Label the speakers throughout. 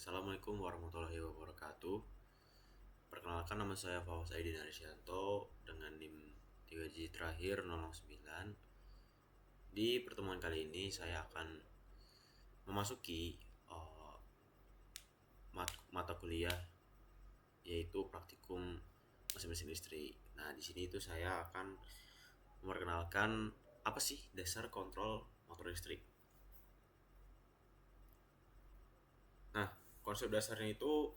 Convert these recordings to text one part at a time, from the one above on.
Speaker 1: Assalamualaikum warahmatullahi wabarakatuh. Perkenalkan, nama saya Fawaz Aidin Arisyanto dengan NIM 3J terakhir 009. Di pertemuan kali ini saya akan memasuki mata kuliah yaitu praktikum mesin-mesin listrik. Nah, di sini itu saya akan memperkenalkan apa sih dasar kontrol motor listrik. Nah, konsep dasarnya itu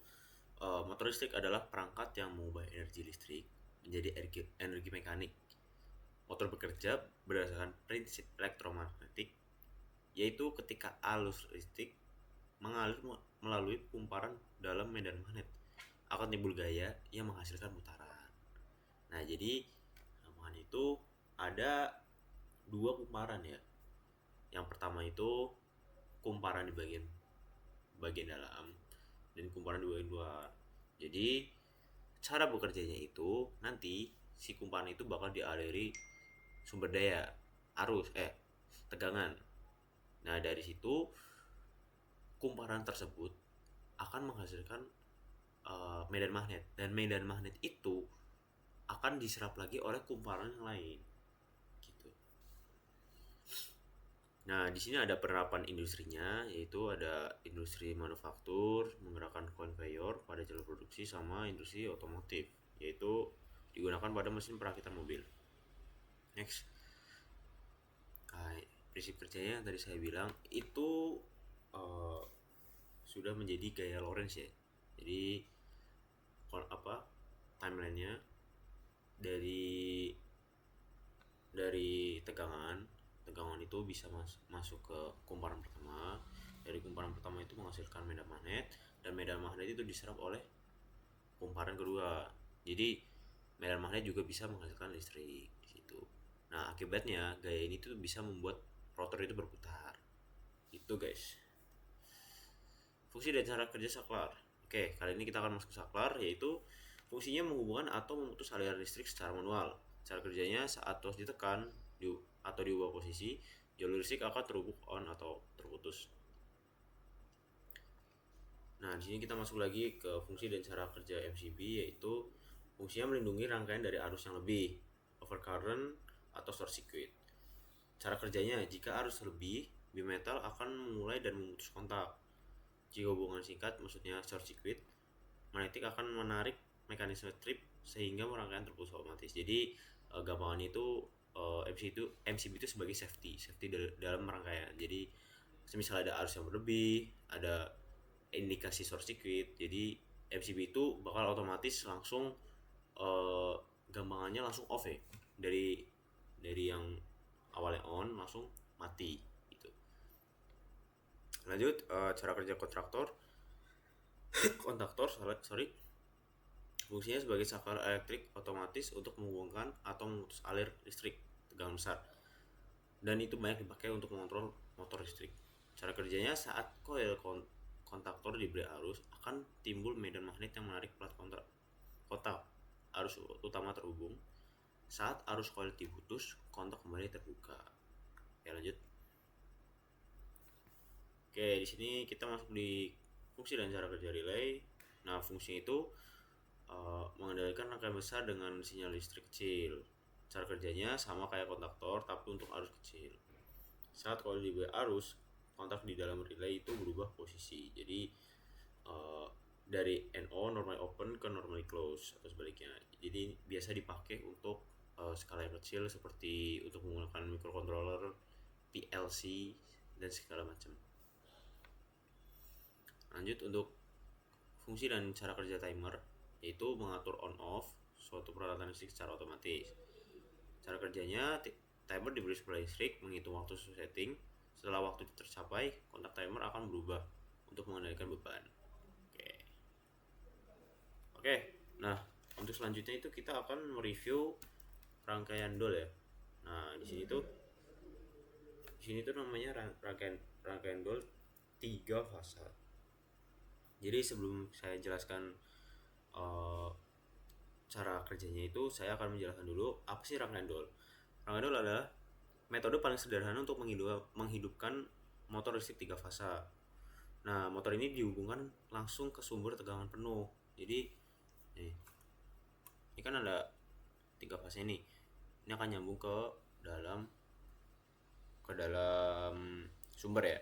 Speaker 1: motor listrik adalah perangkat yang mengubah energi listrik menjadi energi mekanik. Motor bekerja berdasarkan prinsip elektromagnetik, yaitu ketika arus listrik mengalir melalui kumparan dalam medan magnet akan timbul gaya yang menghasilkan putaran. Nah, jadi sambungan itu ada dua kumparan ya. Yang pertama itu kumparan di bagian dalam dan kumparan di bagian luar. Jadi cara bekerjanya itu nanti si kumparan itu bakal dialiri sumber daya arus tegangan. Nah, dari situ kumparan tersebut akan menghasilkan medan magnet, dan medan magnet itu akan diserap lagi oleh kumparan yang lain gitu. Nah, di sini ada penerapan industrinya, yaitu ada industri manufaktur menggerakkan konveyor pada jalur produksi, sama industri otomotif, yaitu digunakan pada mesin perakitan mobil. Next. Prinsip kerjanya yang tadi saya bilang itu sudah menjadi gaya Lorentz ya. Jadi timelinenya dari tegangan itu bisa masuk ke kumparan pertama. Dari kumparan pertama itu menghasilkan medan magnet, dan medan magnet itu diserap oleh kumparan kedua. Jadi medan magnet juga bisa menghasilkan listrik di situ. Nah, akibatnya gaya ini tuh bisa membuat rotor itu berputar. Itu guys. Fungsi dan cara kerja saklar. Oke, kali ini kita akan masuk ke saklar, yaitu fungsinya menghubungkan atau memutus aliran listrik secara manual. Cara kerjanya saat tos ditekan atau diubah posisi, jalur listrik akan terhubung on atau terputus. Nah, di sini kita masuk lagi ke fungsi dan cara kerja MCB, yaitu fungsinya melindungi rangkaian dari arus yang lebih, overcurrent atau short circuit. Cara kerjanya, jika arus lebih, bimetal akan memulai dan memutus kontak. Jika hubungan singkat, maksudnya short circuit, magnetik akan menarik mekanisme trip sehingga rangkaian terputus otomatis. Jadi gampangannya itu MCB itu sebagai safety dalam rangkaian. Jadi semisal ada arus yang berlebih, ada indikasi short circuit, jadi MCB itu bakal otomatis langsung gampangannya langsung off ya, dari yang awalnya on langsung mati gitu. Lanjut, cara kerja kontaktor. Fungsinya sebagai saklar elektrik otomatis untuk menghubungkan atau memutus alir listrik tegangan besar, dan itu banyak dipakai untuk mengontrol motor listrik. Cara kerjanya, saat koil kontaktor diberi arus, akan timbul medan magnet yang menarik plat kontak arus utama terhubung. Saat arus koil diputus, kontak kembali terbuka. Ya, lanjut. Oke, di sini kita masuk di fungsi dan cara kerja relay. Nah, fungsi itu mengendalikan rangkaian besar dengan sinyal listrik kecil. Cara kerjanya sama kayak kontaktor, tapi untuk arus kecil. Saat koil diberi arus, kontak di dalam relay itu berubah posisi. Jadi dari NO normally open ke normally close atau sebaliknya. Jadi biasa dipakai untuk skala yang kecil, seperti untuk menggunakan microcontroller, PLC, dan segala macam. Lanjut, untuk fungsi dan cara kerja timer, yaitu mengatur on off suatu peralatan listrik secara otomatis. Cara kerjanya, timer diberi suplai listrik, menghitung waktu sesuai setting. Setelah waktu tercapai, kontak timer akan berubah untuk mengendalikan beban. Oke. Nah, untuk selanjutnya itu kita akan mereview rangkaian dol ya. Nah, di sini tuh namanya rangkaian dol 3 fasa. Jadi sebelum saya jelaskan cara kerjanya itu, saya akan menjelaskan dulu apa sih rangkaian dol. Rangkaian dol adalah metode paling sederhana untuk menghidupkan motor listrik 3 fasa. Nah, motor ini dihubungkan langsung ke sumber tegangan penuh. Jadi, nih, ini kan ada 3 fase ini. Ini akan nyambung dalam dalam sumber ya.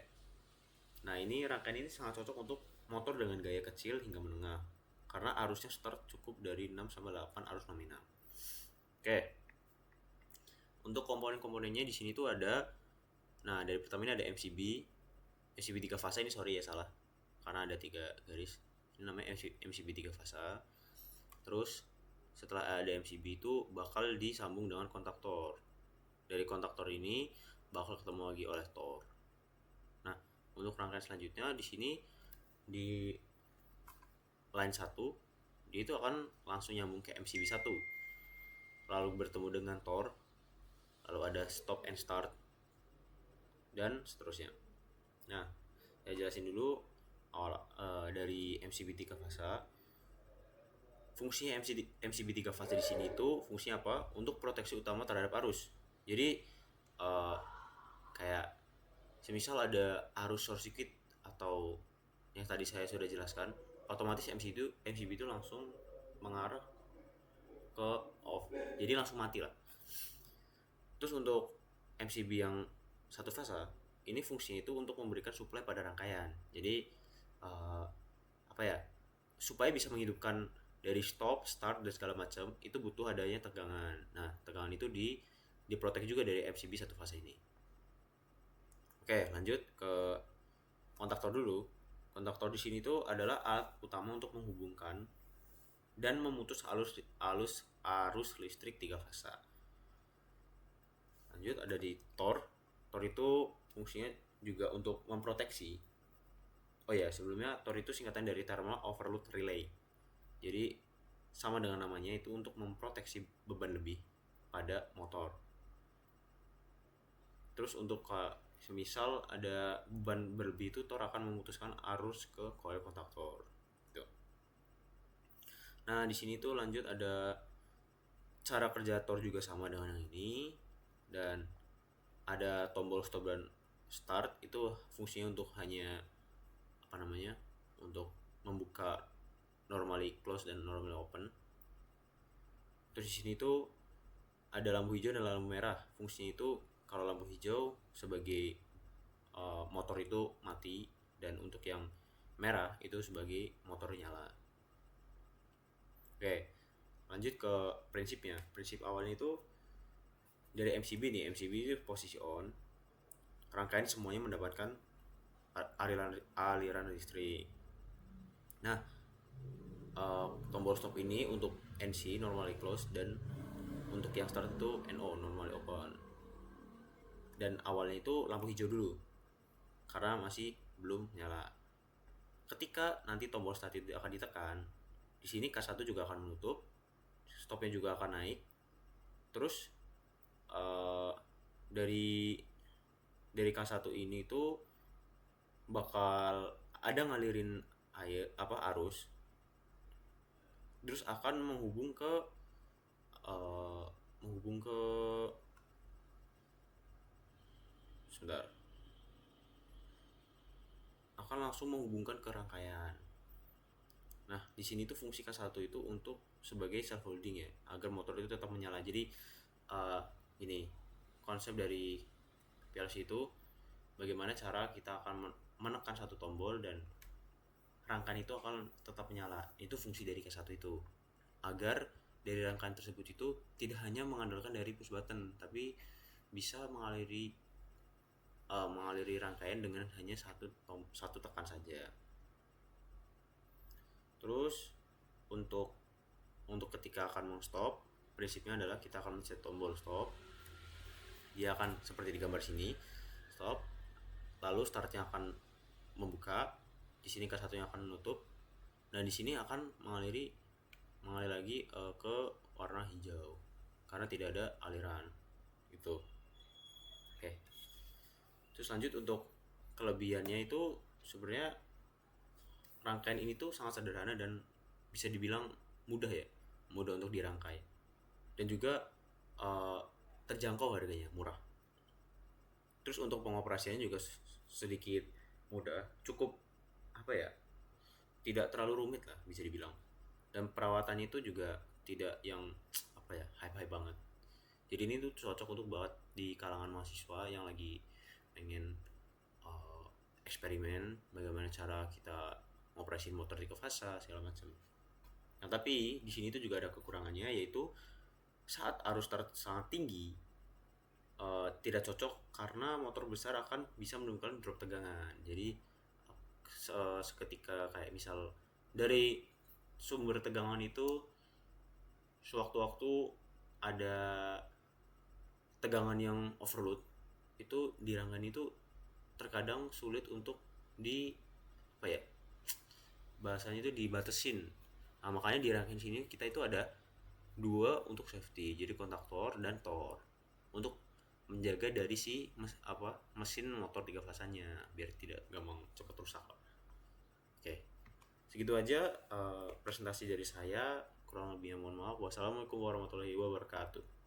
Speaker 1: Nah, ini rangkaian ini sangat cocok untuk motor dengan gaya kecil hingga menengah karena arusnya start cukup dari 6 sampai 8 arus nominal. Oke. Untuk komponen-komponennya di sini tuh ada, nah dari pertama ini ada MCB 3 fase, ini sorry ya salah karena ada 3 garis. Ini namanya MCB 3 fase. Terus setelah ada MCB itu bakal disambung dengan kontaktor. Dari kontaktor ini bakal ketemu lagi oleh Tor. Nah, untuk rangkaian selanjutnya di sini di line 1 dia itu akan langsung nyambung ke MCB 1. Lalu bertemu dengan Tor, lalu ada stop and start dan seterusnya. Nah, saya jelasin dulu dari MCB 3 fase. Fungsinya MCB 3 fase di sini itu fungsinya apa? Untuk proteksi utama terhadap arus. Jadi kayak semisal ada arus short circuit atau yang tadi saya sudah jelaskan, otomatis MCB itu langsung mengarah ke off. Jadi langsung mati lah. Terus untuk MCB yang satu fase ini fungsinya itu untuk memberikan suplai pada rangkaian. Jadi apa ya? Supaya bisa menghidupkan dari stop, start dan segala macam itu butuh adanya tegangan. Nah, tegangan itu diprotek juga dari MCB satu fase ini. Oke, lanjut ke kontaktor dulu. Kontaktor di sini tuh adalah alat utama untuk menghubungkan dan memutus arus listrik 3 fase. Lanjut ada di Tor. Tor itu fungsinya juga untuk memproteksi. Oh ya, sebelumnya Tor itu singkatan dari Thermal Overload Relay. Jadi sama dengan namanya, itu untuk memproteksi beban lebih pada motor. Terus untuk semisal ada beban berlebih itu Tor akan memutuskan arus ke coil kontaktor. Gitu. Nah, di sini tuh lanjut ada cara kerja Tor juga sama dengan yang ini, dan ada tombol stop dan start itu fungsinya untuk hanya untuk membuka normally close dan normally open. Terus di sini tuh ada lampu hijau dan lampu merah. Fungsinya itu kalau lampu hijau sebagai motor itu mati, dan untuk yang merah itu sebagai motor nyala. Oke, lanjut ke prinsipnya. Prinsip awalnya itu dari MCB nih. MCB itu posisi on. Rangkaian semuanya mendapatkan aliran listrik. Nah, tombol stop ini untuk NC normally close, dan untuk yang start itu NO normally open. Dan awalnya itu lampu hijau dulu karena masih belum nyala. Ketika nanti tombol start itu akan ditekan, di sini K1 juga akan menutup, stopnya juga akan naik. Terus dari K1 ini tuh bakal ada ngalirin arus, terus akan menghubung ke sebentar, akan langsung menghubungkan ke rangkaian. Nah, di sini tuh fungsi K1 itu untuk sebagai self holding ya, agar motor itu tetap menyala. Jadi ini konsep dari PLC itu bagaimana cara kita akan menekan satu tombol dan rangkaian itu akan tetap menyala. Itu fungsi dari K1 itu, agar dari rangkaian tersebut itu tidak hanya mengandalkan dari push button, tapi bisa mengaliri rangkaian dengan hanya satu tekan saja. Terus untuk ketika akan stop, prinsipnya adalah kita akan mencet tombol stop. Dia akan seperti di gambar sini, stop. Lalu startnya akan membuka. Di sini K1-nya akan menutup. Dan di sini akan mengalir lagi ke warna hijau karena tidak ada aliran. Gitu. Oke. Terus lanjut untuk kelebihannya itu sebenarnya rangkaian ini tuh sangat sederhana dan bisa dibilang mudah untuk dirangkai, dan juga terjangkau harganya, murah. Terus untuk pengoperasiannya juga sedikit mudah, cukup apa ya, tidak terlalu rumit lah bisa dibilang, dan perawatannya itu juga tidak yang apa ya, hype-hype banget. Jadi ini tuh cocok untuk banget di kalangan mahasiswa yang lagi pengen uh, eksperimen bagaimana cara kita ngoperasin motor tiga fasa segala macam. Nah tapi di sini tuh juga ada kekurangannya, yaitu saat arus start sangat tinggi tidak cocok karena motor besar akan bisa menimbulkan drop tegangan. Jadi seketika kayak misal dari sumber tegangan itu sewaktu-waktu ada tegangan yang overload, itu di rangkaian itu terkadang sulit untuk di apa ya, bahasanya itu dibatasin. Nah, makanya di rangkaian sini kita itu ada dua untuk safety, jadi kontaktor dan tor, untuk menjaga dari si mesin motor tiga fasanya biar tidak gampang cepat rusak. Oke, segitu aja presentasi dari saya, kurang lebihnya mohon maaf. Wassalamualaikum warahmatullahi wabarakatuh.